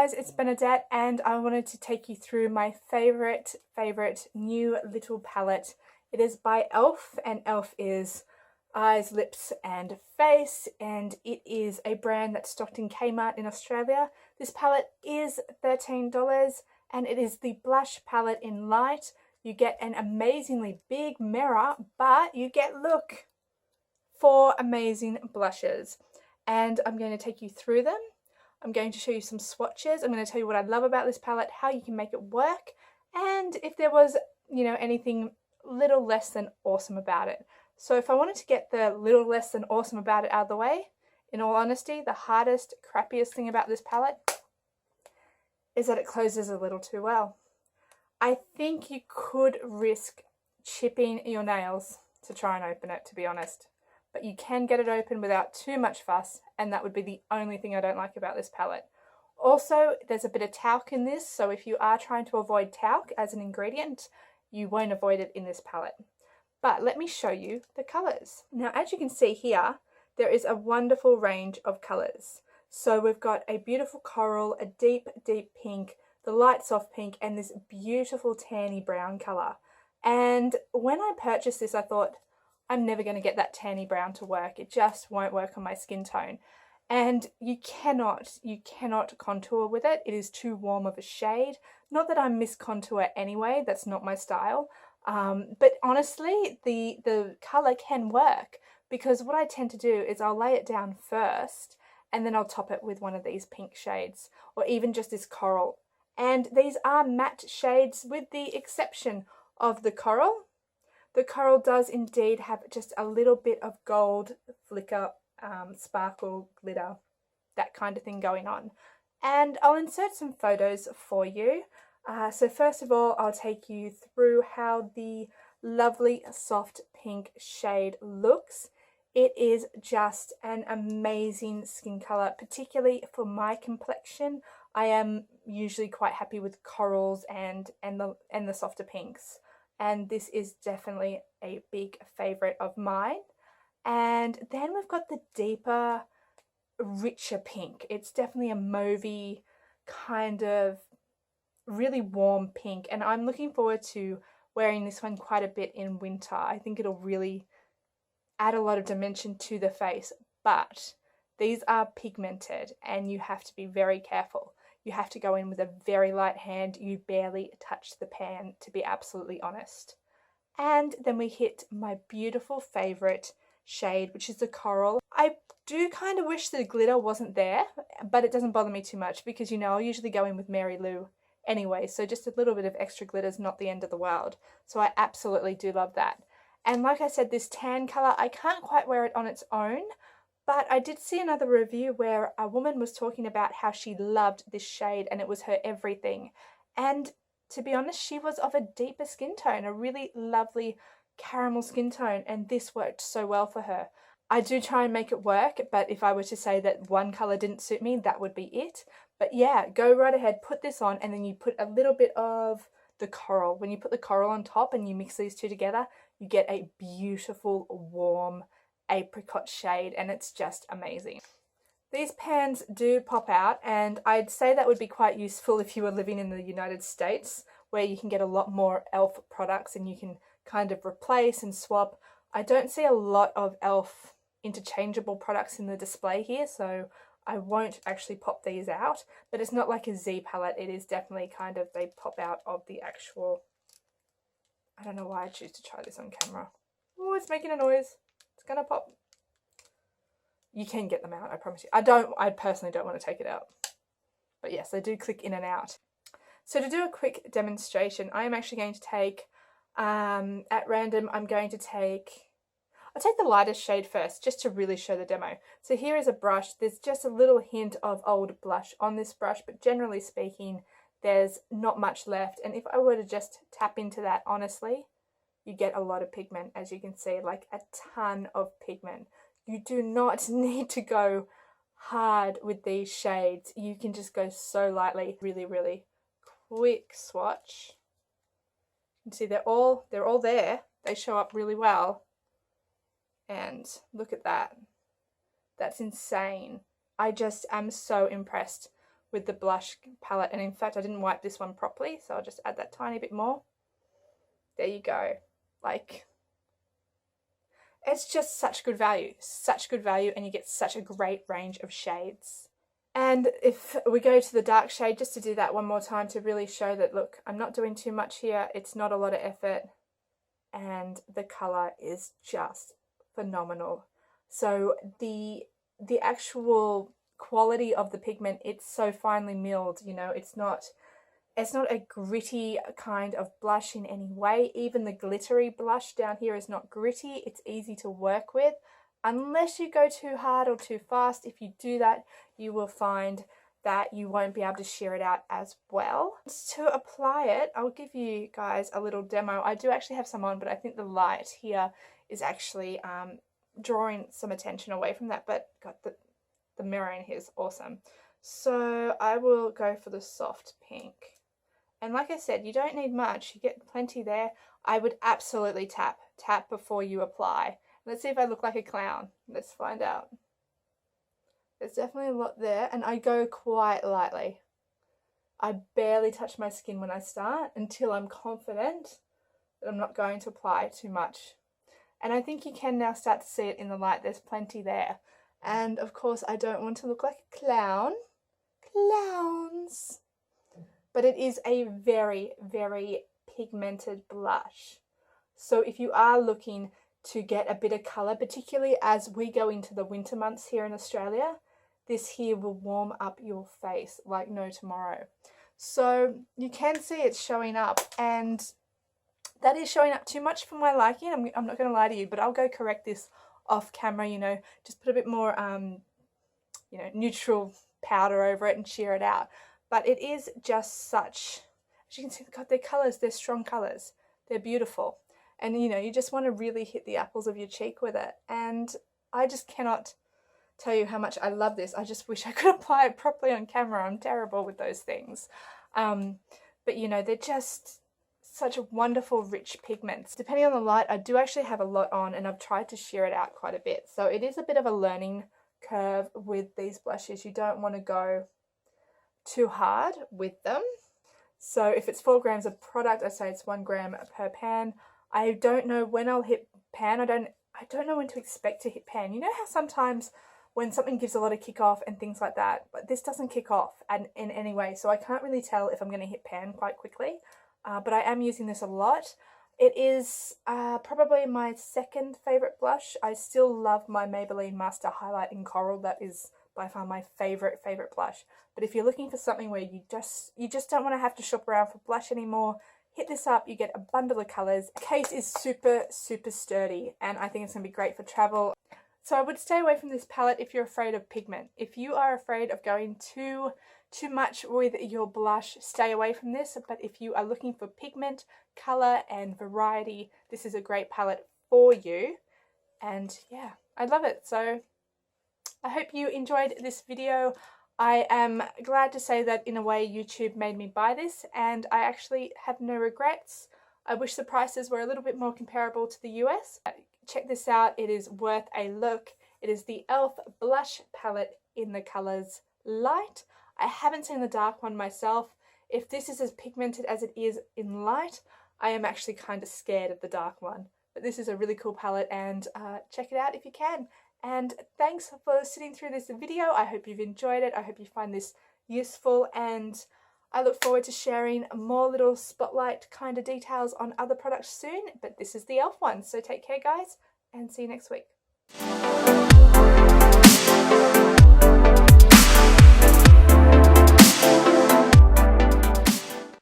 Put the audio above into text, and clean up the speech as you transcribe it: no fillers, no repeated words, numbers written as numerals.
guys, it's Bernadette and I wanted to take you through my favorite new little palette. It is by e.l.f. and e.l.f. is eyes, lips and face, and it is a brand that's stocked in Kmart in Australia. This palette is $13 and it is the blush palette in light. You get an amazingly big mirror, but you get, look, 4 amazing blushes, and I'm going to take you through them. I'm going to show you some swatches. I'm going to tell you what I love about this palette, how you can make it work, and if there was, anything little less than awesome about it. So if I wanted to get the little less than awesome about it out of the way, in all honesty, the hardest, crappiest thing about this palette is that it closes a little too well. I think you could risk chipping your nails to try and open it, to be honest. But you can get it open without too much fuss, and that would be the only thing I don't like about this palette. Also, there's a bit of talc in this, so if you are trying to avoid talc as an ingredient, you won't avoid it in this palette. But let me show you the colours. Now, as you can see here, there is a wonderful range of colours. So we've got a beautiful coral, a deep pink, the light soft pink, and this beautiful tanny brown colour. And when I purchased this, I thought, I'm never going to get that tanny brown to work. It just won't work on my skin tone. And you cannot contour with it. It is too warm of a shade. Not that I miss contour anyway, that's not my style. But honestly, the colour can work, because what I tend to do is I'll lay it down first and then I'll top it with one of these pink shades, or even just this coral. And these are matte shades with the exception of the coral. The coral does indeed have just a little bit of gold flicker, sparkle, glitter, that kind of thing going on. And I'll insert some photos for you. So first of all, I'll take you through how the lovely soft pink shade looks. It is just an amazing skin colour, particularly for my complexion. I am usually quite happy with corals and the softer pinks. And this is definitely a big favourite of mine. And then we've got the deeper, richer pink. It's definitely a mauvey, kind of really warm pink. And I'm looking forward to wearing this one quite a bit in winter. I think it'll really add a lot of dimension to the face. But these are pigmented and you have to be very careful. You have to go in with a very light hand. You barely touch the pan, to be absolutely honest. And then we hit my beautiful favourite shade, which is the coral. I do kind of wish the glitter wasn't there, but it doesn't bother me too much because, I'll usually go in with Mary Lou anyway, so just a little bit of extra glitter is not the end of the world. So I absolutely do love that. And like I said, this tan colour, I can't quite wear it on its own, but I did see another review where a woman was talking about how she loved this shade and it was her everything. And to be honest, she was of a deeper skin tone, a really lovely caramel skin tone, and this worked so well for her. I do try and make it work, but if I were to say that one colour didn't suit me, that would be it. But yeah, go right ahead, put this on, and then you put a little bit of the coral. When you put the coral on top and you mix these two together, you get a beautiful, warm apricot shade, and it's just amazing. These pans do pop out, and I'd say that would be quite useful if you were living in the United States, where you can get a lot more e.l.f. products and you can kind of replace and swap. I don't see a lot of e.l.f. interchangeable products in the display here, so I won't actually pop these out, but it's not like a Z palette. It is definitely kind of, they pop out of the actual, I don't know why I choose to try this on camera. Oh, it's making a noise. It's gonna pop. You can get them out, I promise you. I personally don't want to take it out. But yes, they do click in and out. So to do a quick demonstration, I am actually going to take, at random, I'll take the lightest shade first, just to really show the demo. So here is a brush. There's just a little hint of old blush on this brush, but generally speaking, there's not much left. And if I were to just tap into that, honestly, you get a lot of pigment, as you can see, like a ton of pigment. You do not need to go hard with these shades. You can just go so lightly. Really quick swatch. You can see they're all there. They show up really well. And look at that. That's insane. I just am so impressed with the blush palette. And in fact, I didn't wipe this one properly, so I'll just add that tiny bit more. There you go. Like, it's just such good value, and you get such a great range of shades. And if we go to the dark shade, just to do that one more time to really show that, look, I'm not doing too much here. It's not a lot of effort, and the color is just phenomenal. So the actual quality of the pigment, it's so finely milled, you know, it's not a gritty kind of blush in any way. Even the glittery blush down here is not gritty. It's easy to work with, unless you go too hard or too fast. If you do that, you will find that you won't be able to sheer it out as well. To apply it, I'll give you guys a little demo. I do actually have some on, but I think the light here is actually drawing some attention away from that, but got the mirror in here is awesome. So I will go for the soft pink. And like I said, you don't need much. You get plenty there. I would absolutely tap before you apply. Let's see if I look like a clown. Let's find out. There's definitely a lot there, and I go quite lightly. I barely touch my skin when I start until I'm confident that I'm not going to apply too much. And I think you can now start to see it in the light. There's plenty there. And of course, I don't want to look like a clown. Clowns! But it is a very, very pigmented blush. So if you are looking to get a bit of colour, particularly as we go into the winter months here in Australia, this here will warm up your face like no tomorrow. So you can see it's showing up, and that is showing up too much for my liking. I'm not going to lie to you, but I'll go correct this off camera, you know, just put a bit more, you know, neutral powder over it and sheer it out. But it is just such, as you can see, God, their colours, they're strong colours. They're beautiful. And, you know, you just want to really hit the apples of your cheek with it. And I just cannot tell you how much I love this. I just wish I could apply it properly on camera. I'm terrible with those things. But, you know, they're just such wonderful, rich pigments. Depending on the light, I do actually have a lot on, and I've tried to sheer it out quite a bit. So it is a bit of a learning curve with these blushes. You don't want to go too hard with them. So if it's 4 grams of product, I say it's 1 gram per pan. I don't know when I'll hit pan. I don't know when to expect to hit pan. You know how sometimes when something gives a lot of kick off and things like that, but this doesn't kick off in any way, so I can't really tell if I'm going to hit pan quite quickly. But I am using this a lot. It is probably my second favourite blush. I still love my Maybelline Master Highlight in Coral. That is by far my favourite blush. But if you're looking for something where you just don't want to have to shop around for blush anymore, hit this up. You get a bundle of colours. The case is super sturdy, and I think it's going to be great for travel. So I would stay away from this palette if you're afraid of pigment. If you are afraid of going too much with your blush, stay away from this. But if you are looking for pigment, colour and variety, this is a great palette for you. And yeah, I love it. So I hope you enjoyed this video. I am glad to say that in a way YouTube made me buy this, and I actually have no regrets. I wish the prices were a little bit more comparable to the US. Check this out, it is worth a look. It is the e.l.f. blush palette in the colours Light. I haven't seen the dark one myself. If this is as pigmented as it is in light, I am actually kind of scared of the dark one. But this is a really cool palette, and check it out if you can. And thanks for sitting through this video. I hope you've enjoyed it. I hope you find this useful, and I look forward to sharing more little spotlight kind of details on other products soon. But this is the e.l.f. one. So take care, guys, and see you next week.